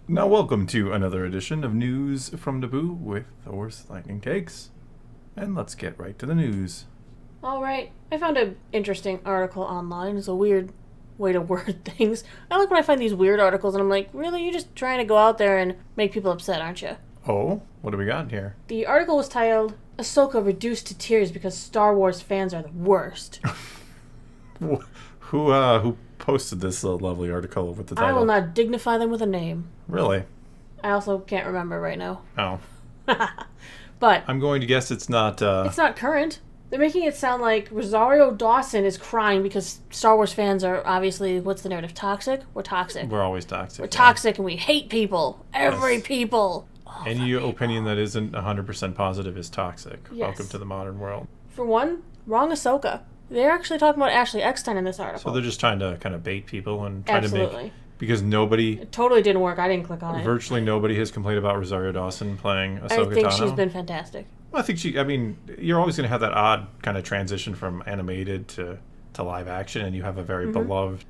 Now, welcome to another edition of News from Naboo with Thor's Lightning Takes. And let's get right to the news. All right. I found an interesting article online. It's a weird way to word things. I like when I find these weird articles and I'm like, really? You're just trying to go out there and make people upset, aren't you? Oh, what do we got here? The article was titled, Ahsoka Reduced to Tears Because Star Wars Fans Are the Worst. Who posted this lovely article with the title? I will not dignify them with a name. Really? I also can't remember right now. Oh. But I'm going to guess it's not... It's not current. They're making it sound like Rosario Dawson is crying because Star Wars fans are obviously, what's the narrative, toxic? We're toxic. We're always toxic. We're toxic and we hate people. Every people. Oh, any opinion that isn't 100% positive is toxic. Yes. Welcome to the modern world. For one, wrong Ahsoka. They're actually talking about Ashley Eckstein in this article. So they're just trying to kind of bait people and try Absolutely. to make... Because nobody... It totally didn't work. I didn't click on it. Virtually nobody has complained about Rosario Dawson playing Ahsoka I think Tano. she's been fantastic. Well, I think you're always going to have that odd kind of transition from animated to live action, and you have a very beloved...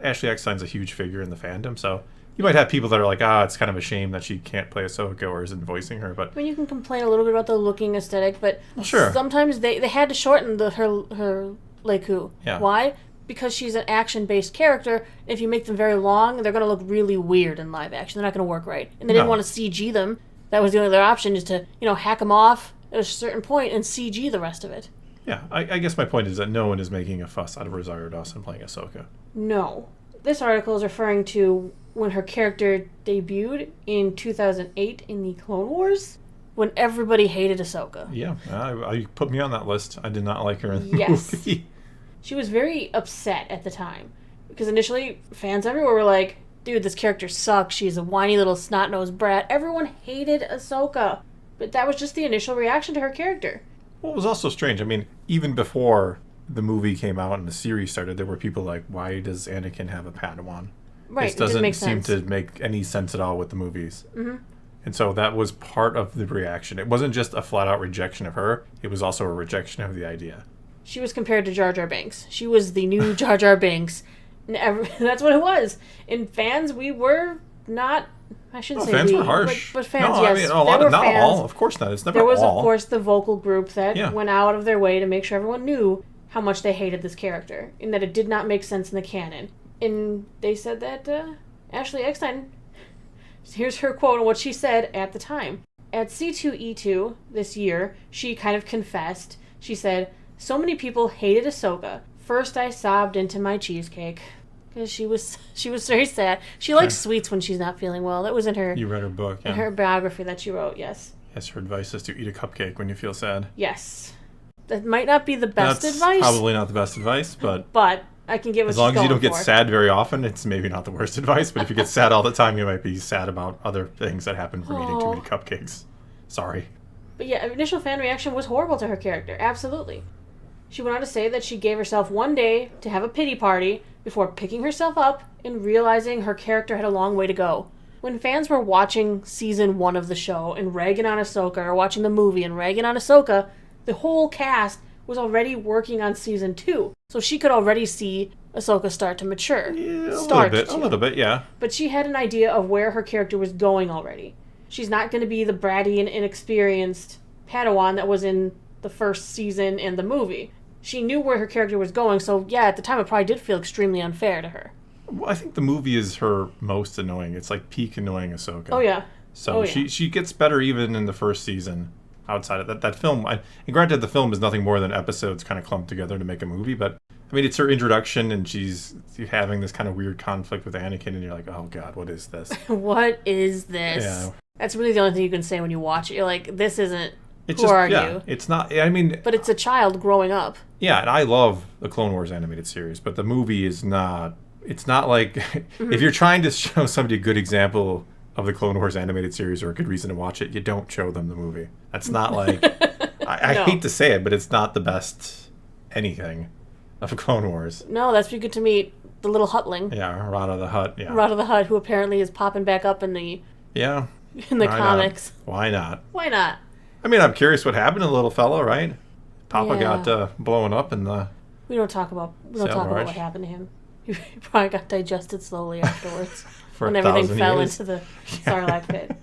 Ashley Eckstein's a huge figure in the fandom, so you might have people that are like, it's kind of a shame that she can't play Ahsoka or isn't voicing her, but... You can complain a little bit about the looking aesthetic, but sure. Sometimes they had to shorten her Leiku. Yeah. Why? Because she's an action-based character. If you make them very long, they're going to look really weird in live action. They're not going to work right. And they didn't want to CG them. That was the only other option, is to, hack them off at a certain point and CG the rest of it. Yeah, I guess my point is that no one is making a fuss out of Rosario Dawson playing Ahsoka. No. This article is referring to when her character debuted in 2008 in the Clone Wars, when everybody hated Ahsoka. Yeah, you put me on that list. I did not like her in the movie. She was very upset at the time. Because initially, fans everywhere were like, dude, this character sucks. She's a whiny little snot-nosed brat. Everyone hated Ahsoka. But that was just the initial reaction to her character. Well, it was also strange. Even before the movie came out and the series started, there were people like, why does Anakin have a Padawan? Right, This doesn't it didn't make seem sense. to make any sense at all with the movies. Mm-hmm. And so that was part of the reaction. It wasn't just a flat-out rejection of her. It was also a rejection of the idea. She was compared to Jar Jar Binks. She was the new Jar Jar Binks. And that's what it was. And fans, we were not... I shouldn't say fans we, were harsh. but fans, no, yes. Not fans. all. Of course not. It's never all. There was, all. of course, the vocal group that Yeah. went out of their way to make sure everyone knew how much they hated this character. And that it did not make sense in the canon. And they said that Ashley Eckstein... Here's her quote on what she said at the time. At C2E2 this year, she kind of confessed. She said, "So many people hated Ahsoka. First I sobbed into my cheesecake." Because she was very sad. She likes sweets when she's not feeling well. That was in her... You read her book, yeah. In her biography that she wrote, yes. Yes, her advice is to eat a cupcake when you feel sad. Yes. That might not be the best advice. Probably not the best advice, but... But I can get what as she's long as you don't going get for. sad very often, it's maybe not the worst advice. But if you get sad all the time, you might be sad about other things that happen from eating too many cupcakes. Sorry. But yeah, initial fan reaction was horrible to her character. Absolutely. She went on to say that she gave herself one day to have a pity party before picking herself up and realizing her character had a long way to go. When fans were watching season 1 of the show and ragging on Ahsoka, or watching the movie and ragging on Ahsoka, the whole cast was already working on season 2. So she could already see Ahsoka start to mature. Yeah, a little bit, yeah. But she had an idea of where her character was going already. She's not going to be the bratty and inexperienced Padawan that was in the first season and the movie. She knew where her character was going, so yeah, at the time it probably did feel extremely unfair to her. Well, I think the movie is her most annoying. It's like peak annoying Ahsoka. Oh, yeah. So she gets better even in the first season outside of that film. And granted, the film is nothing more than episodes kind of clumped together to make a movie, but it's her introduction and she's having this kind of weird conflict with Anakin and you're like, oh God, what is this? What is this? Yeah. That's really the only thing you can say when you watch it. You're like, this isn't... It's Who just, are yeah, you? It's not, But it's a child growing up. Yeah, and I love the Clone Wars animated series, but the movie is not... It's not like... If you're trying to show somebody a good example of the Clone Wars animated series or a good reason to watch it, you don't show them the movie. That's not like... I hate to say it, but it's not the best anything of Clone Wars. No, that's pretty good to meet the little Huttling. Yeah, Rada the Hutt, yeah. Rada the Hutt, who apparently is popping back up in the... Yeah. In the comics. Why not? Why not? I'm curious what happened to the little fellow, right? Papa Yeah. got blown up in the... We don't talk about what happened to him. He probably got digested slowly afterwards. for when 1,000 everything fell years. into the Sarlacc pit. I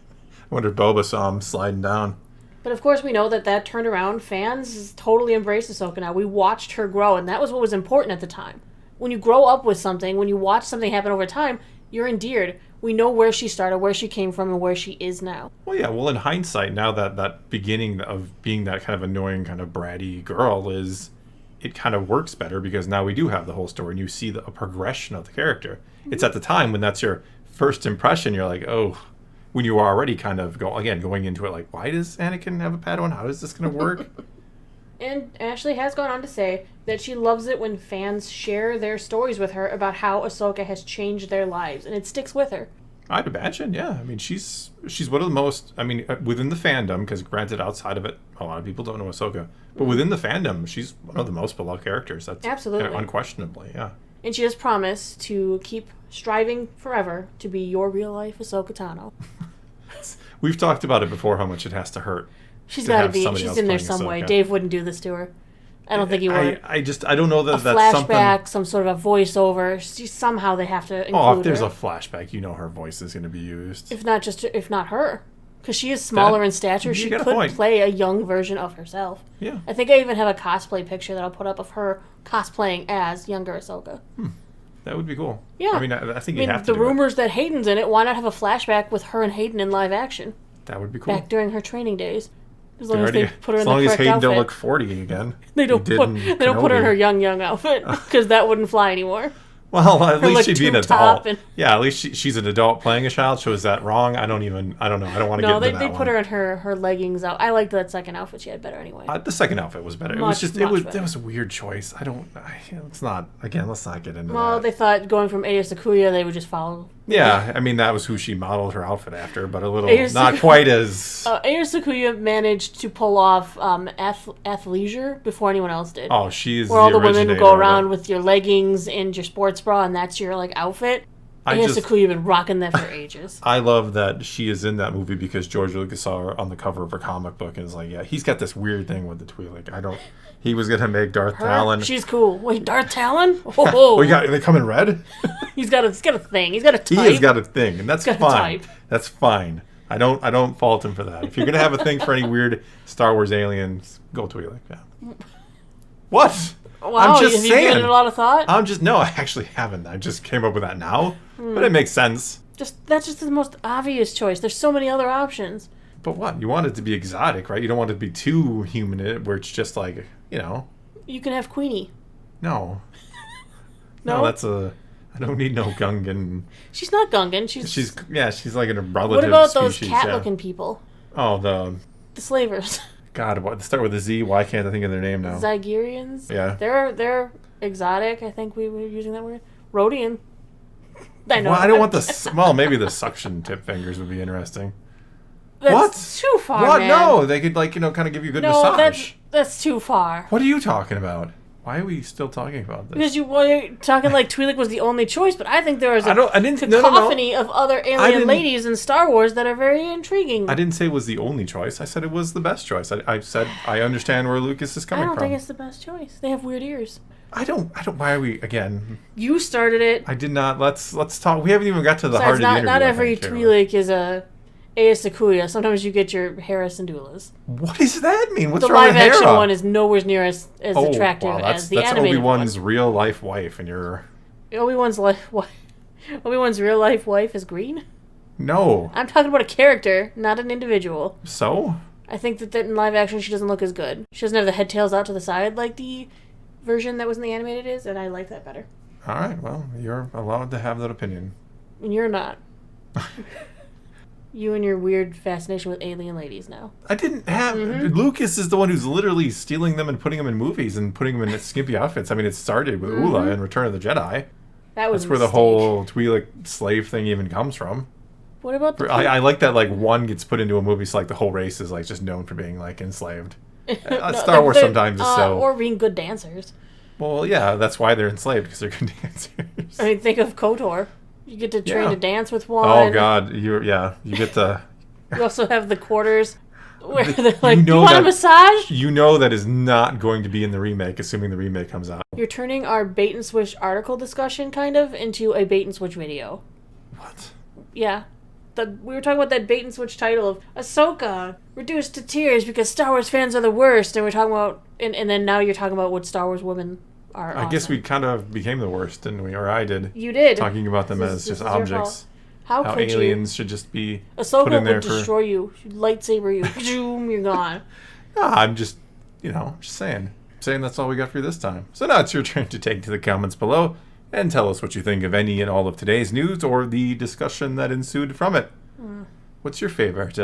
wonder if Boba saw him sliding down. But of course, we know that turned around. Fans totally embraced Ahsoka now. We watched her grow, and that was what was important at the time. When you grow up with something, when you watch something happen over time, you're endeared. We know where she started, where she came from, and where she is now. Well, yeah. Well, in hindsight, now that beginning of being that kind of annoying, kind of bratty girl it kind of works better because now we do have the whole story, and you see a progression of the character. Mm-hmm. It's at the time when that's your first impression, you're like, oh, when you are already kind of going into it like, why does Anakin have a Padawan? How is this going to work? And Ashley has gone on to say that she loves it when fans share their stories with her about how Ahsoka has changed their lives, and it sticks with her. I'd imagine, yeah. I mean, she's one of the most, within the fandom, because granted, outside of it, a lot of people don't know Ahsoka, but within the fandom, she's one of the most beloved characters. That's absolutely. Unquestionably, yeah. And she has promised to keep striving forever to be your real-life Ahsoka Tano. We've talked about it before, how much it has to hurt. She's got to be. She's in there some way. Dave wouldn't do this to her. I don't think he would. I don't know that that's flashback, something. some sort of a voiceover. Somehow they have to include Oh, if there's her. a flashback, you know her voice is going to be used. If not her, because she is smaller in stature, she could play a young version of herself. Yeah. I think I even have a cosplay picture that I'll put up of her cosplaying as younger Ahsoka. That would be cool. Yeah. I think you have to. The rumors that Hayden's in it. Why not have a flashback with her and Hayden in live action? That would be cool. Back during her training days. As long as they put her in the correct outfit. As long as Hayden don't look 40 again. They don't put her in her young outfit because that wouldn't fly anymore. Well, at least she'd be an adult. Yeah, at least she's an adult playing a child. So is that wrong? I don't know. I don't want to get into that. No, they put her in her leggings out. I liked that second outfit she had better anyway. The second outfit was better. It was a weird choice. Let's not get into that. Well, they thought going from Aya Sakuya, they would just follow. Yeah, that was who she modeled her outfit after, but a little not quite as. Aya Sakuya managed to pull off athleisure before anyone else did. Oh, she's where all the women go around with your leggings and your sports bra, and that's your outfit. Aya Sakuya been rocking that for ages. I love that she is in that movie because George Lucas saw her on the cover of her comic book and is like, yeah, he's got this weird thing with the Twi'lek. He was gonna make Darth Talon. She's cool. Wait, Darth Talon? Oh, they come in red. He's got a thing. He's got a type. He has got a thing, and that's fine. That's fine. I don't fault him for that. If you're gonna have a thing for any weird Star Wars aliens, go Twi'lek. Yeah. What? Wow, I'm just have saying. You given it a lot of thought? No, I actually haven't. I just came up with that now, but it makes sense. That's just the most obvious choice. There's so many other options. But what? You want it to be exotic, right? You don't want it to be too human, where it's just like, You can have Queenie. No. No, I don't need no Gungan. She's not Gungan. She's like a relative. What about species, those cat-looking people? Oh, the slavers. God, what? They start with a Z. Why can't I think of their name now? Zygerians. Yeah. They're exotic. I think we were using that word. Rhodian. I know. Well, I don't want the. Well, maybe the suction tip fingers would be interesting. That's too far, What? man. No, they could kind of give you a good massage. That's too far. What are you talking about? Why are we still talking about this? Because you're talking like Twi'lek was the only choice, but I think there is a cacophony of other alien ladies in Star Wars that are very intriguing. I didn't say it was the only choice. I said it was the best choice. I said I understand where Lucas is coming from. I don't think it's the best choice. They have weird ears. I don't. Why are we again? You started it. I did not. Let's talk. We haven't even got to the heart of the interview. Not every Twi'lek is a Aya Sakuya. Sometimes you get your Hera Syndulas. What does that mean? What's the wrong with Hera? live action one is nowhere near as attractive as the animated Obi-Wan's one. real life wife, and you're Obi-Wan's real life wife is green. No, I'm talking about a character, not an individual. So I think that in live action she doesn't look as good. She doesn't have the head tails out to the side like the version that was in the animated is, and I like that better. All right, well, you're allowed to have that opinion. And you're not. You and your weird fascination with alien ladies now. I didn't have... Lucas is the one who's literally stealing them and putting them in movies and putting them in skimpy outfits. I mean, it started with Ula in Return of the Jedi. That's where the whole Twi'lek slave thing even comes from. What about the... I like that, one gets put into a movie, so, the whole race is, just known for being, enslaved. Star Wars sometimes is so... Or being good dancers. Well, yeah, that's why they're enslaved, because they're good dancers. I mean, think of KOTOR. You get to train to dance with one. Oh, God. You get to... You also have the quarters where they're like, do you want a massage? You know that is not going to be in the remake, assuming the remake comes out. You're turning our bait and switch article discussion, kind of, into a bait and switch video. What? Yeah. We were talking about that bait and switch title of Ahsoka reduced to tears because Star Wars fans are the worst, and we're talking about, and then now you're talking about what Star Wars women are. I guess we kind of became the worst, didn't we? Or I did. You did. Talking about them as just objects. How could aliens should just be Ahsoka put in there would destroy you. She'd lightsaber you. Boom, you're gone. I'm just, just saying. Saying that's all we got for you this time. So now it's your turn to take to the comments below and tell us what you think of any and all of today's news or the discussion that ensued from it. What's your favorite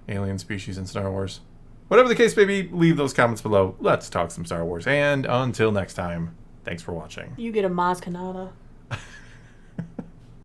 alien species in Star Wars? Whatever the case may be, leave those comments below. Let's talk some Star Wars. And until next time, thanks for watching. You get a Maz Kanata.